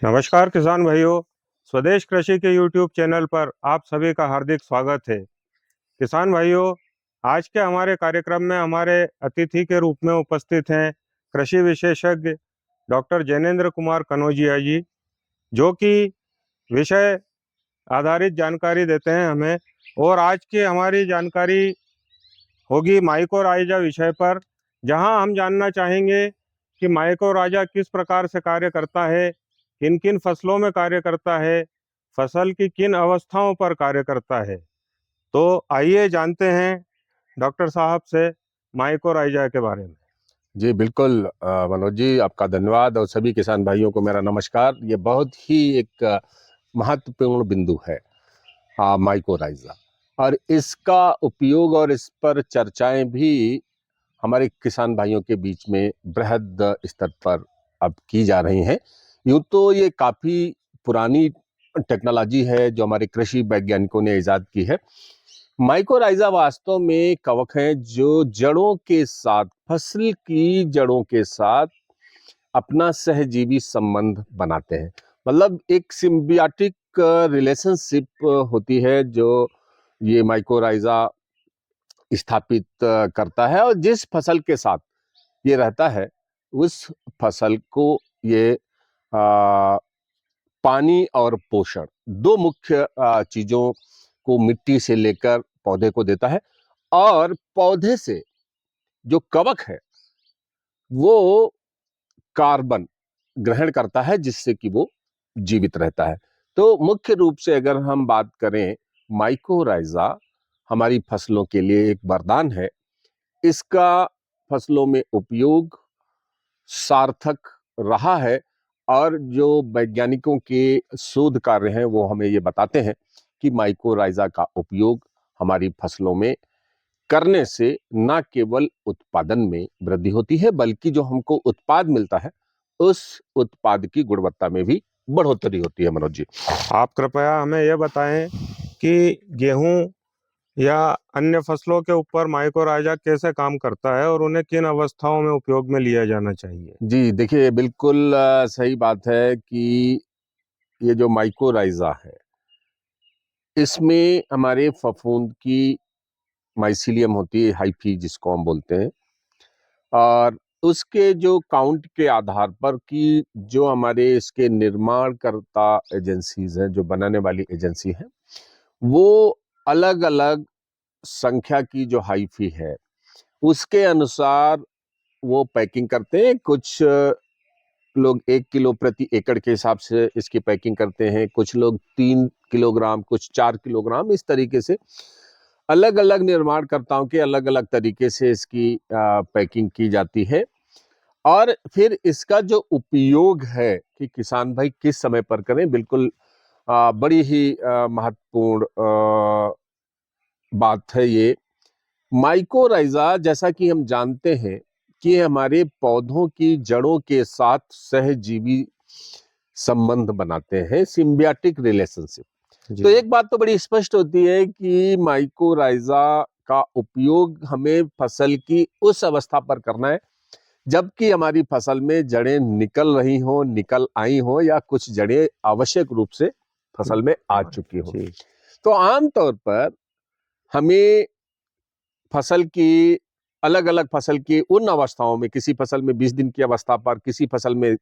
नमस्कार किसान भाइयों। स्वदेश कृषि के YouTube चैनल पर आप सभी का हार्दिक स्वागत है। किसान भाइयों, आज के हमारे कार्यक्रम में हमारे अतिथि के रूप में उपस्थित हैं कृषि विशेषज्ञ डॉक्टर जैनेंद्र कुमार कनौजिया जी, जो कि विषय आधारित जानकारी देते हैं हमें। और आज की हमारी जानकारी होगी माइकोराइजा विषय पर, जहां हम जानना चाहेंगे कि माइकोराइजा किस प्रकार से कार्य करता है, किन किन फसलों में कार्य करता है, फसल की किन अवस्थाओं पर कार्य करता है। तो आइए जानते हैं डॉक्टर साहब से माइकोराइजा के बारे में। जी बिल्कुल मनोज जी, आपका धन्यवाद और सभी किसान भाइयों को मेरा नमस्कार। ये बहुत ही एक महत्वपूर्ण बिंदु है माइकोराइजा, और इसका उपयोग और इस पर चर्चाएं भी हमारे किसान भाइयों के बीच में बृहद स्तर पर अब की जा रही हैं। यूं तो ये काफ़ी पुरानी टेक्नोलॉजी है जो हमारे कृषि वैज्ञानिकों ने ईजाद की है। माइकोराइजा वास्तव में कवक हैं जो जड़ों के साथ, फसल की जड़ों के साथ अपना सहजीवी संबंध बनाते हैं। मतलब एक सिम्बियाटिक रिलेशनशिप होती है जो ये माइकोराइजा स्थापित करता है, और जिस फसल के साथ ये रहता है उस फसल को ये आ, पानी और पोषण, दो मुख्य चीजों को मिट्टी से लेकर पौधे को देता है, और पौधे से जो कवक है वो कार्बन ग्रहण करता है जिससे कि वो जीवित रहता है। तो मुख्य रूप से अगर हम बात करें, माइकोराइजा हमारी फसलों के लिए एक वरदान है। इसका फसलों में उपयोग सार्थक रहा है, और जो वैज्ञानिकों के शोध कार्य हैं वो हमें ये बताते हैं कि माइकोराइजा का उपयोग हमारी फसलों में करने से न केवल उत्पादन में वृद्धि होती है, बल्कि जो हमको उत्पाद मिलता है उस उत्पाद की गुणवत्ता में भी बढ़ोतरी होती है। मनोज जी, आप कृपया हमें यह बताएं कि गेहूं या अन्य फसलों के ऊपर माइकोराइजा कैसे काम करता है और उन्हें किन अवस्थाओं में उपयोग में लिया जाना चाहिए। जी देखिए, बिल्कुल सही बात है कि ये जो माइकोराइजा है इसमें हमारे फफूंद की माइसीलियम होती है, हाइफी जिसको हम बोलते हैं, और उसके जो काउंट के आधार पर कि जो हमारे इसके निर्माणकर्ता एजेंसीज हैं, जो बनाने वाली एजेंसी हैं, वो अलग अलग संख्या की जो हाइफी है उसके अनुसार वो पैकिंग करते हैं। कुछ लोग 1 किलो प्रति एकड़ के हिसाब से इसकी पैकिंग करते हैं, कुछ लोग 3 किलोग्राम, कुछ 4 किलोग्राम, इस तरीके से अलग अलग निर्माणकर्ताओं के अलग अलग तरीके से इसकी पैकिंग की जाती है। और फिर इसका जो उपयोग है कि किसान भाई किस समय पर करें, बिल्कुल बड़ी ही महत्वपूर्ण बात है ये। माइकोराइजा, जैसा कि हम जानते हैं कि हमारे पौधों की जड़ों के साथ सहजीवी संबंध बनाते हैं, सिम्बियाटिक रिलेशनशिप। तो एक बात तो बड़ी स्पष्ट होती है कि माइकोराइजा का उपयोग हमें फसल की उस अवस्था पर करना है जबकि हमारी फसल में जड़ें निकल रही हो, निकल आई हो, या कुछ जड़ें आवश्यक रूप से फसल में आ चुकी हो। तो आमतौर पर हमें फसल की, अलग अलग फसल की उन अवस्थाओं में, किसी फसल में 20 दिन की अवस्था पर, किसी फसल में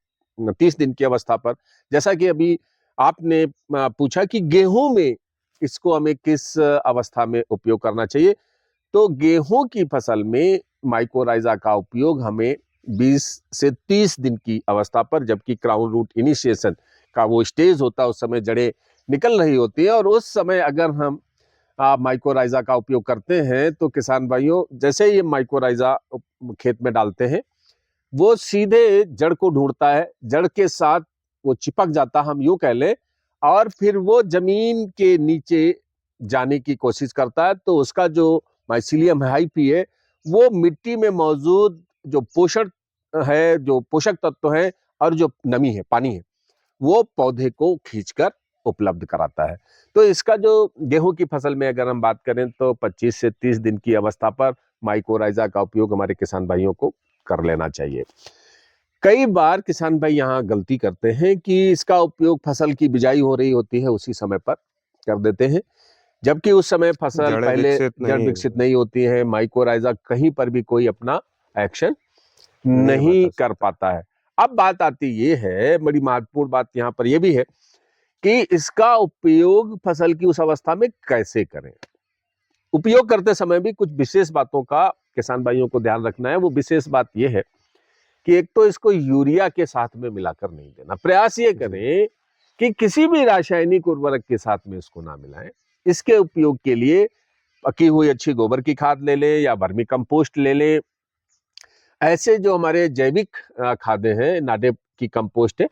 30 दिन की अवस्था पर, जैसा कि अभी आपने पूछा कि गेहूं में इसको हमें किस अवस्था में उपयोग करना चाहिए, तो गेहूं की फसल में माइकोराइजा का उपयोग हमें 20 से 30 दिन की अवस्था पर, जबकि क्राउन रूट इनिशिएशन का वो स्टेज होता है, उस समय जड़ें निकल रही होती है, और उस समय अगर हम माइकोराइजा का उपयोग करते हैं तो किसान भाइयों, जैसे ये माइकोराइजा खेत में डालते हैं वो सीधे जड़ को ढूंढता है, जड़ के साथ वो चिपक जाता, हम यूं कह लें, और फिर वो जमीन के नीचे जाने की कोशिश करता है। तो उसका जो माइसीलियम हाइफी है वो मिट्टी में मौजूद जो पोषण है, जो पोषक तत्व है, और जो नमी है, पानी है, वो पौधे को खींचकर उपलब्ध कराता है। तो इसका जो गेहूं की फसल में अगर हम बात करें तो 25 से 30 दिन की अवस्था पर माइकोराइजा का उपयोग हमारे किसान भाइयों को कर लेना चाहिए। कई बार किसान भाई यहाँ गलती करते हैं कि इसका उपयोग फसल की बिजाई हो रही होती है उसी समय पर कर देते हैं, जबकि उस समय फसल जड़ें पहले विकसित जड़ नहीं विकसित नहीं होती है, माइकोराइजा कहीं पर भी कोई अपना एक्शन नहीं बता कर सकता। पाता है। अब बात आती ये है, बड़ी महत्वपूर्ण बात यहाँ पर यह भी है कि इसका उपयोग फसल की उस अवस्था में कैसे करें। उपयोग करते समय भी कुछ विशेष बातों का किसान भाइयों को ध्यान रखना है। वो विशेष बात यह है कि एक तो इसको यूरिया के साथ में मिलाकर नहीं देना। प्रयास ये जी। करें कि किसी भी रासायनिक उर्वरक के साथ में इसको ना मिलाएं। इसके उपयोग के लिए पकी हुई अच्छी गोबर की खाद ले लें या वर्मी कंपोस्ट ले लें। ऐसे जो हमारे जैविक खादें हैं, नाडेप की कंपोस्ट है,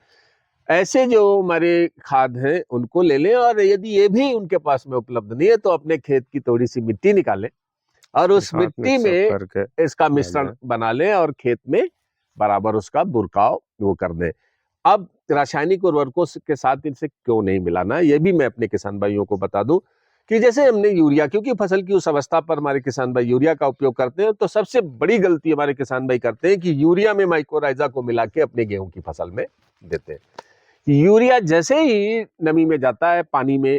ऐसे जो हमारे खाद हैं उनको ले लें। और यदि ये भी उनके पास में उपलब्ध नहीं है तो अपने खेत की थोड़ी सी मिट्टी निकालें और उसके उस साथ मिट्टी मिक्सअप में करके इसका डाल मिश्रण दें। बना लें और खेत में बराबर उसका बुरकाव वो कर दें। अब रासायनिक उर्वरकों के साथ इनसे क्यों नहीं मिलाना, ये भी मैं अपने किसान भाइयों को बता दूं कि जैसे हमने यूरिया, क्योंकि फसल की उस अवस्था पर हमारे किसान भाई यूरिया का उपयोग करते हैं, तो सबसे बड़ी गलती हमारे किसान भाई करते हैं कि यूरिया में माइकोराइजा को मिला के अपने गेहूं की फसल में देते हैं। यूरिया जैसे ही नमी में जाता है, पानी में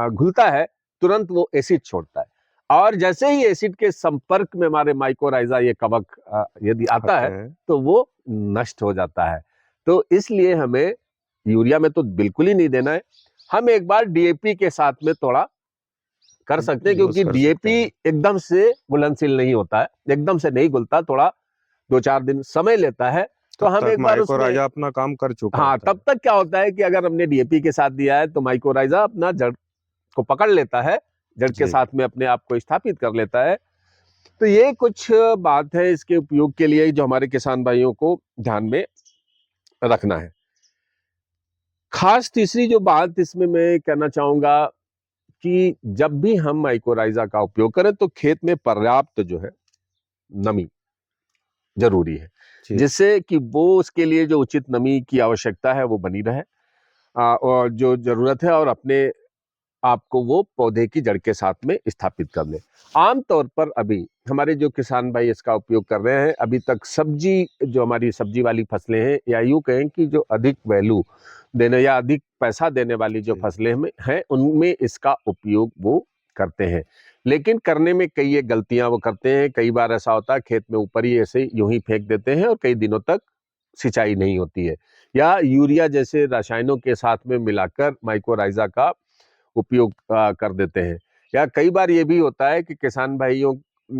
घुलता है, तुरंत वो एसिड छोड़ता है और जैसे ही एसिड के संपर्क में हमारे माइकोराइजा ये कवक यदि आता आते है हैं। तो वो नष्ट हो जाता है। तो इसलिए हमें यूरिया में तो बिल्कुल ही नहीं देना है। हम एक बार डीएपी के साथ में थोड़ा कर सकते हैं, यूज क्योंकि कर सकते डीएपी हैं। एकदम से घुलनशील नहीं होता है, एकदम से नहीं घुलता, थोड़ा 2-4 दिन समय लेता है। तो तब हम तक एक बार उसमें, माइकोराइजा अपना काम कर चुका हाँ, होता तब है। तक क्या होता है कि अगर हमने डीएपी के साथ दिया है तो माइकोराइजा अपना जड़ को पकड़ लेता है, जड़ के जी। साथ में अपने आप को स्थापित कर लेता है। तो ये कुछ बात है इसके उपयोग के लिए जो हमारे किसान भाइयों को ध्यान में रखना है। खास तीसरी जो बात इसमें मैं कहना चाहूंगा कि जब भी हम माइकोराइजा का उपयोग करें तो खेत में पर्याप्त जो है नमी जरूरी है, जी। जिससे कि वो उसके लिए जो उचित नमी की आवश्यकता है वो बनी रहे और जो जरूरत है, और अपने आपको वो पौधे की जड़ के साथ में स्थापित कर ले। आमतौर पर अभी हमारे जो किसान भाई इसका उपयोग कर रहे हैं, अभी तक सब्जी, जो हमारी सब्जी वाली फसलें हैं, या यूं कहें कि जो अधिक वैल्यू देने या अधिक पैसा देने वाली जो जी। फसलें में हैं, उनमें इसका उपयोग वो करते हैं। लेकिन करने में कई ये गलतियां वो करते हैं। कई बार ऐसा होता है खेत में ऊपर ही ऐसे यूं ही फेंक देते हैं और कई दिनों तक सिंचाई नहीं होती है, या यूरिया जैसे रसायनों के साथ में मिलाकर माइकोराइजा का उपयोग कर देते हैं। या कई बार ये भी होता है कि किसान भाइयों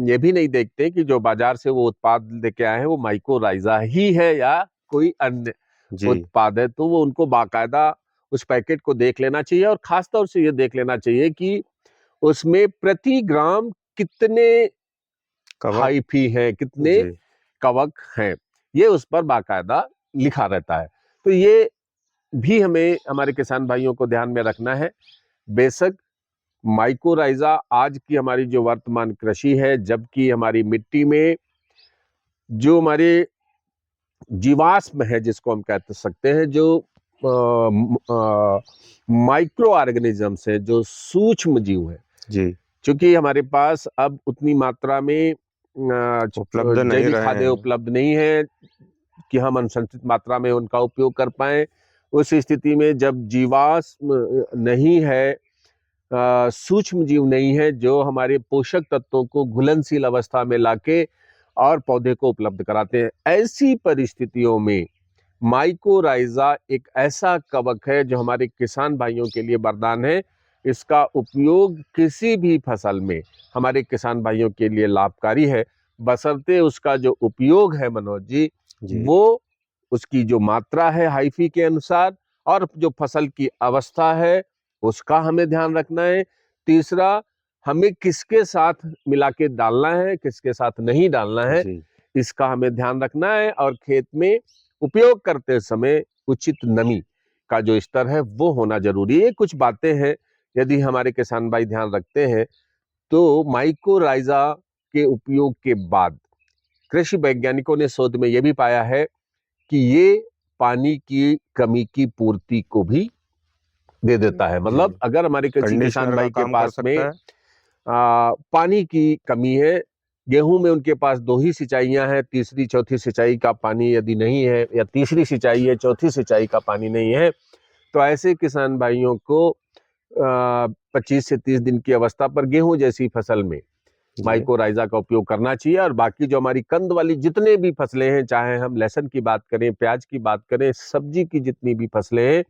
ये भी नहीं देखते कि जो बाजार से वो उत्पाद लेके आए हैं वो माइकोराइजा ही है या कोई अन्य जी। उत्पाद है, तो वो उनको बाकायदा उस पैकेट को देख लेना चाहिए और खास तौर से ये देख लेना चाहिए कि उसमें प्रति ग्राम कितने कवक। हाइफी हैं, कितने जी। कवक हैं, ये उस पर बाकायदा लिखा रहता है। तो ये भी हमें हमारे किसान भाइयों को ध्यान में रखना है। बेशक माइकोराइजा आज की हमारी जो वर्तमान कृषि है, जबकि हमारी मिट्टी में जो हमारे जीवाश्म है, जिसको हम कह सकते हैं, जो माइक्रो ऑर्गेनिजम्स है, जो सूक्ष्म जीव है, जी। क्योंकि हमारे पास अब उतनी मात्रा में उपलब्ध नहीं जैविक रहे खादें हैं। उपलब्ध नहीं है कि हम अनुशंसित मात्रा में उनका उपयोग कर पाए। उस स्थिति में जब जीवाश्म नहीं है, सूक्ष्म जीव नहीं है जो हमारे पोषक तत्वों को घुलनशील अवस्था में लाके और पौधे को उपलब्ध कराते हैं, ऐसी परिस्थितियों में माइकोराइजा एक ऐसा कवक है जो हमारे किसान भाइयों के लिए वरदान है। इसका उपयोग किसी भी फसल में हमारे किसान भाइयों के लिए लाभकारी है, बशर्ते उसका जो उपयोग है मनोज जी, जी। वो उसकी जो मात्रा है हाइफी के अनुसार, और जो फसल की अवस्था है उसका हमें ध्यान रखना है। तीसरा, हमें किसके साथ मिला के डालना है, किसके साथ नहीं डालना है, जी। इसका हमें ध्यान रखना है। और खेत में उपयोग करते समय उचित नमी का जो स्तर है वो होना जरूरी है। कुछ बातें हैं, यदि हमारे किसान भाई ध्यान रखते हैं तो माइकोराइजा के उपयोग के बाद कृषि वैज्ञानिकों ने शोध में यह भी पाया है कि ये पानी की कमी की पूर्ति को भी दे देता है। जी। मतलब अगर हमारे किसी किसान कंडीशनर का भाई के काम कर पास में सकता है। पानी की कमी है, गेहूं में उनके पास 2 ही सिंचाइयां हैं, तीसरी चौथी सिंचाई का पानी यदि नहीं है, या तीसरी सिंचाई है चौथी सिंचाई का पानी नहीं है, तो ऐसे किसान भाइयों को 25 से 30 दिन की अवस्था पर गेहूं जैसी फसल में माइकोराइजा का उपयोग करना चाहिए। और बाकी जो हमारी कंद वाली जितने भी फसलें हैं, चाहे हम लहसुन की बात करें, प्याज की बात करें, सब्जी की जितनी भी फसलें हैं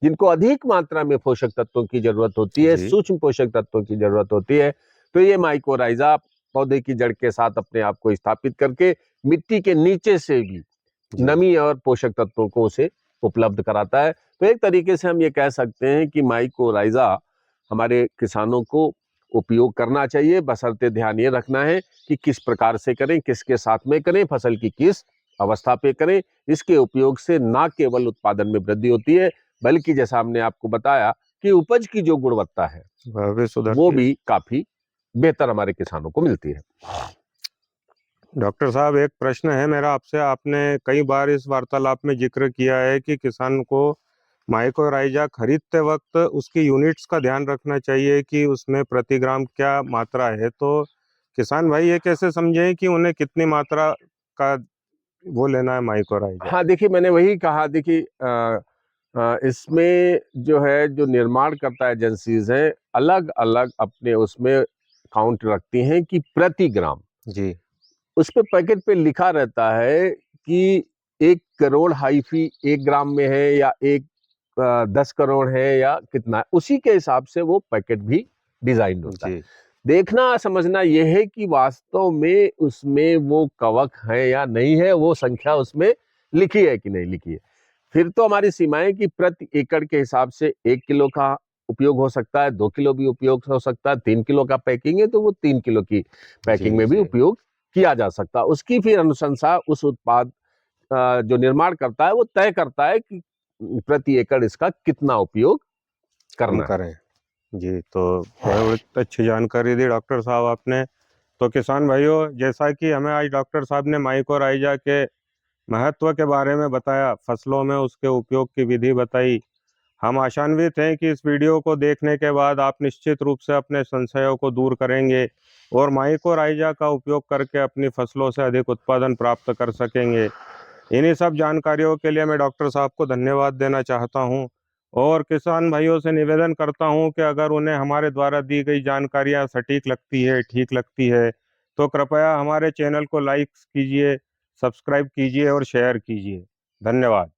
जिनको अधिक मात्रा में पोषक तत्वों की जरूरत होती है, सूक्ष्म पोषक तत्वों की जरूरत होती है, तो ये माइकोराइजा पौधे की जड़ के साथ अपने आप को स्थापित करके मिट्टी के नीचे से भी नमी और पोषक तत्वों को उसे उपलब्ध कराता है। तो एक तरीके से हम ये कह सकते हैं कि माइकोराइजा हमारे किसानों को उपयोग करना चाहिए, बशर्ते ध्यान ये रखना है कि किस प्रकार से करें, किसके साथ में करें, फसल की किस अवस्था पे करें। इसके उपयोग से ना केवल उत्पादन में वृद्धि होती है, बल्कि जैसा हमने आपको बताया कि उपज की जो गुणवत्ता है वो भी काफी बेहतर हमारे किसानों को मिलती है। डॉक्टर साहब, एक प्रश्न है मेरा आपसे। आपने कई बार इस वार्तालाप में जिक्र किया है कि किसान को माइकोराइजा खरीदते वक्त उसकी यूनिट्स का ध्यान रखना चाहिए कि उसमें प्रति ग्राम क्या मात्रा है। तो किसान भाई ये कैसे समझें कि उन्हें कितनी मात्रा का वो लेना है माइकोराइजा? हाँ, देखिए मैंने वही कहा, देखिए इसमें जो है, जो निर्माण करता एजेंसीज हैं, अलग अलग अपने उसमें काउंट रखती हैं कि प्रति ग्राम जी, उस पे पैकेट पे लिखा रहता है कि 1 करोड़ हाइफी 1 ग्राम में है, या 10 करोड़ है, या कितना है, उसी के हिसाब से वो पैकेट भी डिजाइन होता है। देखना समझना यह है कि वास्तव में उसमें वो कवक है या नहीं है, वो संख्या उसमें लिखी है कि नहीं लिखी है। फिर तो हमारी सीमाएं कि प्रति एकड़ के हिसाब से 1 किलो का उपयोग हो सकता है, 2 किलो भी उपयोग हो सकता है, 3 किलो का पैकिंग है तो वो 3 किलो की पैकिंग में भी उपयोग किया जा सकता है। उसकी फिर अनुशंसा उस उत्पाद जो निर्माण करता है वो तय करता है कि प्रति एकड़ इसका कितना उपयोग करना करें। जी, तो बहुत अच्छी जानकारी दी डॉक्टर साहब आपने। तो किसान भाइयों, जैसा कि हमें आज डॉक्टर साहब ने माइकोराइजा के महत्व के बारे में बताया, फसलों में उसके उपयोग की विधि बताई, हम आशान्वित हैं कि इस वीडियो को देखने के बाद आप निश्चित रूप से अपने संशयों को दूर करेंगे और माइकोराइजा का उपयोग करके अपनी फसलों से अधिक उत्पादन प्राप्त कर सकेंगे। इन्हीं सब जानकारियों के लिए मैं डॉक्टर साहब को धन्यवाद देना चाहता हूं और किसान भाइयों से निवेदन करता हूं कि अगर उन्हें हमारे द्वारा दी गई जानकारियां सटीक लगती है, ठीक लगती है, तो कृपया हमारे चैनल को लाइक कीजिए, सब्सक्राइब कीजिए और शेयर कीजिए। धन्यवाद।